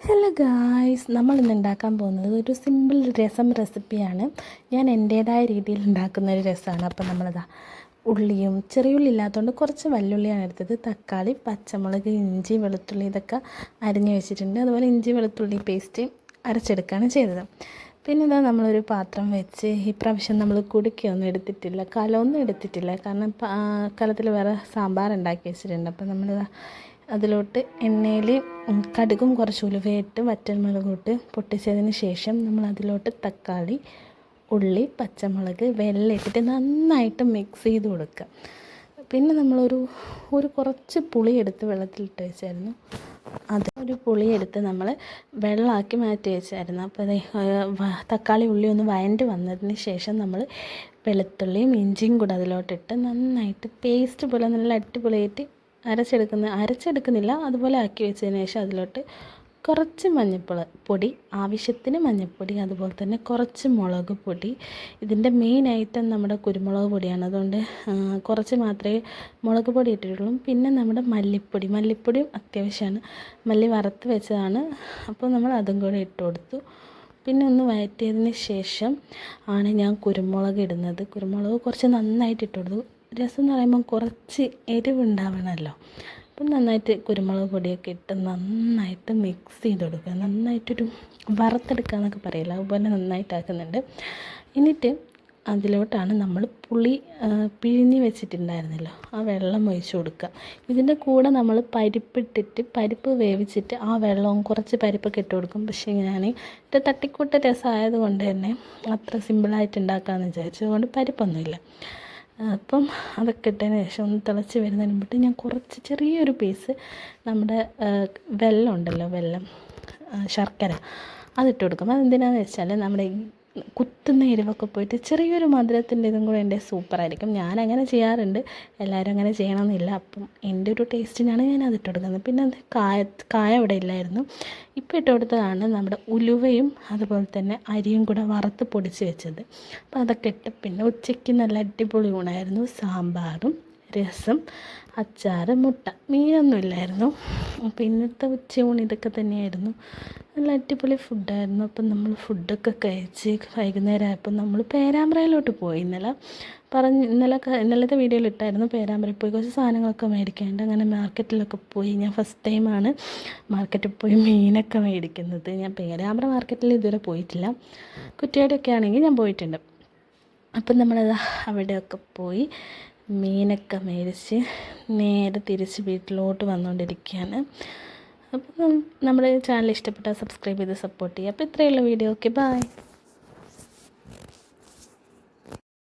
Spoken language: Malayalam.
ഹലോ ഗായ്സ്, നമ്മൾ ഇന്ന് ഉണ്ടാക്കാൻ പോകുന്നത് ഒരു സിമ്പിൾ രസം റെസിപ്പിയാണ്. ഞാൻ എൻ്റേതായ രീതിയിൽ ഉണ്ടാക്കുന്ന ഒരു രസമാണ്. അപ്പോൾ നമ്മളിതാ ഉള്ളിയും ചെറിയുള്ളി ഇല്ലാത്തതുകൊണ്ട് കുറച്ച് വല്ലുള്ളിയാണ് എടുത്തത്. തക്കാളി, പച്ചമുളക്, ഇഞ്ചി, വെളുത്തുള്ളി ഇതൊക്കെ അരിഞ്ഞ് വെച്ചിട്ടുണ്ട്. അതുപോലെ ഇഞ്ചി വെളുത്തുള്ളി പേസ്റ്റ് അരച്ചെടുക്കുകയാണ് ചെയ്തത്. പിന്നെ ഇതാ നമ്മളൊരു പാത്രം വെച്ച്, ഈ പ്രാവശ്യം നമ്മൾ കുടുക്കയൊന്നും എടുത്തിട്ടില്ല, കലമൊന്നും എടുത്തിട്ടില്ല. കാരണം കലത്തിൽ വേറെ സാമ്പാർ ഉണ്ടാക്കി വെച്ചിട്ടുണ്ട്. അപ്പോൾ നമ്മളിതാ അതിലോട്ട് എണ്ണയിൽ കടുകും കുറച്ച് ഉലുവയിട്ട് വറ്റൽമുളകും ഇട്ട് പൊട്ടിച്ചതിന് ശേഷം നമ്മൾ അതിലോട്ട് തക്കാളി, ഉള്ളി, പച്ചമുളക്, വെള്ളം ഇട്ടിട്ട് നന്നായിട്ട് മിക്സ് ചെയ്ത് കൊടുക്കുക. പിന്നെ നമ്മളൊരു കുറച്ച് പുളി എടുത്ത് വെള്ളത്തിലിട്ട് വെച്ചായിരുന്നു. ഒരു പുളിയെടുത്ത് നമ്മൾ വെള്ളമാക്കി മാറ്റി വെച്ചായിരുന്നു. അപ്പോൾ തക്കാളി ഉള്ളി ഒന്ന് വഴണ്ടി വന്നതിന് ശേഷം നമ്മൾ വെളുത്തുള്ളിയും ഇഞ്ചിയും കൂടെ അതിലോട്ടിട്ട് നന്നായിട്ട് പേസ്റ്റ് പോലെ നല്ല അടിപൊളിയായിട്ട് അരച്ചെടുക്കുന്നില്ല, അതുപോലെ ആക്കി വെച്ചതിന് ശേഷം അതിലോട്ട് കുറച്ച് പൊടി, ആവശ്യത്തിന് മഞ്ഞൾപ്പൊടി, അതുപോലെ തന്നെ കുറച്ച് മുളക് പൊടി. ഇതിൻ്റെ മെയിൻ ഐറ്റം നമ്മുടെ കുരുമുളക് പൊടിയാണ്, അതുകൊണ്ട് കുറച്ച് മാത്രമേ മുളക് പൊടി ഇട്ടിട്ടുള്ളൂ. പിന്നെ നമ്മുടെ മല്ലിപ്പൊടിയും അത്യാവശ്യമാണ്. മല്ലി വറുത്ത് വെച്ചതാണ്, അപ്പോൾ നമ്മൾ അതും കൂടെ ഇട്ട് കൊടുത്തു. പിന്നെ ഒന്ന് വഴറ്റിയതിന് ശേഷം ആണ് ഞാൻ കുരുമുളക് ഇടുന്നത്. കുരുമുളക് കുറച്ച് നന്നായിട്ട് ഇട്ട് കൊടുത്തു. രസം എന്ന് പറയുമ്പോൾ കുറച്ച് എരിവുണ്ടാവണമല്ലോ. അപ്പം നന്നായിട്ട് കുരുമുളക് പൊടിയൊക്കെ ഇട്ട് നന്നായിട്ട് മിക്സ് ചെയ്ത് കൊടുക്കുക. നന്നായിട്ടൊരു വറുത്തെടുക്കുക എന്നൊക്കെ പറയില്ല, അതുപോലെ നന്നായിട്ടാക്കുന്നുണ്ട്. എന്നിട്ട് അതിലോട്ടാണ് നമ്മൾ പുളി പിഴിഞ്ഞ് വെച്ചിട്ടുണ്ടായിരുന്നല്ലോ, ആ വെള്ളം ഒഴിച്ച് കൊടുക്കുക. ഇതിൻ്റെ കൂടെ നമ്മൾ പരിപ്പ് വേവിച്ചിട്ട് ആ വെള്ളവും കുറച്ച് പരിപ്പൊക്കെ ഇട്ട് കൊടുക്കും. പക്ഷേ ഞാൻ ഇത് തട്ടിക്കൂട്ട് രസമായത് കൊണ്ട് തന്നെ അത്ര സിമ്പിളായിട്ട് ഉണ്ടാക്കാമെന്ന് വിചാരിച്ചതുകൊണ്ട് പരിപ്പൊന്നുമില്ല. അപ്പം അതൊക്കെ ഇട്ടതിന് ശേഷം ഒന്ന് തിളച്ച് വരുന്നതിന് മുമ്പിട്ട് ഞാൻ കുറച്ച് ചെറിയൊരു പീസ് നമ്മുടെ വെള്ളം ശർക്കര അതിട്ട് കൊടുക്കും. അതെന്തിനാണെന്ന് വെച്ചാൽ നമ്മുടെ കുത്തുന്ന എരിവൊക്കെ പോയിട്ട് ചെറിയൊരു മധുരത്തിൻ്റെ ഇതും കൂടെ എൻ്റെ സൂപ്പറായിരിക്കും. ഞാനങ്ങനെ ചെയ്യാറുണ്ട്, എല്ലാവരും അങ്ങനെ ചെയ്യണമെന്നില്ല. അപ്പം എൻ്റെ ഒരു ടേസ്റ്റിനാണ് ഞാൻ അതിട്ട് കൊടുക്കുന്നത്. പിന്നെ അത് കായ അവിടെ ഇല്ലായിരുന്നു, ഇപ്പം ഇട്ട് കൊടുത്തതാണ് നമ്മുടെ ഉലുവയും അതുപോലെ തന്നെ അരിയും കൂടെ വറുത്ത് പൊടിച്ച് വെച്ചത്. അപ്പം അതൊക്കെ ഇട്ട് പിന്നെ ഉച്ചയ്ക്ക് നല്ല അടിപൊളി ഊണായിരുന്നു. സാമ്പാറും രസം, അച്ചാർ, മുട്ട, മീനൊന്നും ഇല്ലായിരുന്നു. അപ്പോൾ ഇന്നത്തെ ഉച്ചയൂണ് ഇതൊക്കെ തന്നെയായിരുന്നു. നല്ല അടിപൊളി ഫുഡായിരുന്നു. അപ്പം നമ്മൾ ഫുഡൊക്കെ കഴിച്ച് വൈകുന്നേരം ആയപ്പോൾ നമ്മൾ പേരാമ്പ്രയിലോട്ട് പോയി. ഇന്നലത്തെ വീഡിയോയിൽ ഇട്ടായിരുന്നു. പേരാമ്പ്രയിൽ പോയി കുറച്ച് സാധനങ്ങളൊക്കെ മേടിക്കാനുണ്ട്. അങ്ങനെ മാർക്കറ്റിലൊക്കെ പോയി. ഞാൻ ഫസ്റ്റ് ടൈമാണ് മാർക്കറ്റിൽ പോയി മീനൊക്കെ മേടിക്കുന്നത്. ഞാൻ പേരാമ്പ്ര മാർക്കറ്റിൽ ഇതുവരെ പോയിട്ടില്ല. കുറ്റിയാടിയൊക്കെ ആണെങ്കിൽ ഞാൻ പോയിട്ടുണ്ട്. അപ്പം നമ്മളത് അവിടെയൊക്കെ പോയി മീനൊക്കെ മേടിച്ച് നേരെ തിരിച്ച് വീട്ടിലോട്ട് വന്നുകൊണ്ടിരിക്കുകയാണ്. അപ്പം നമ്മുടെ ചാനൽ ഇഷ്ടപ്പെട്ടാൽ സബ്സ്ക്രൈബ് ചെയ്ത് സപ്പോർട്ട് ചെയ്യുക. അപ്പോൾ ഇത്രയുള്ള വീഡിയോ. Okay, by.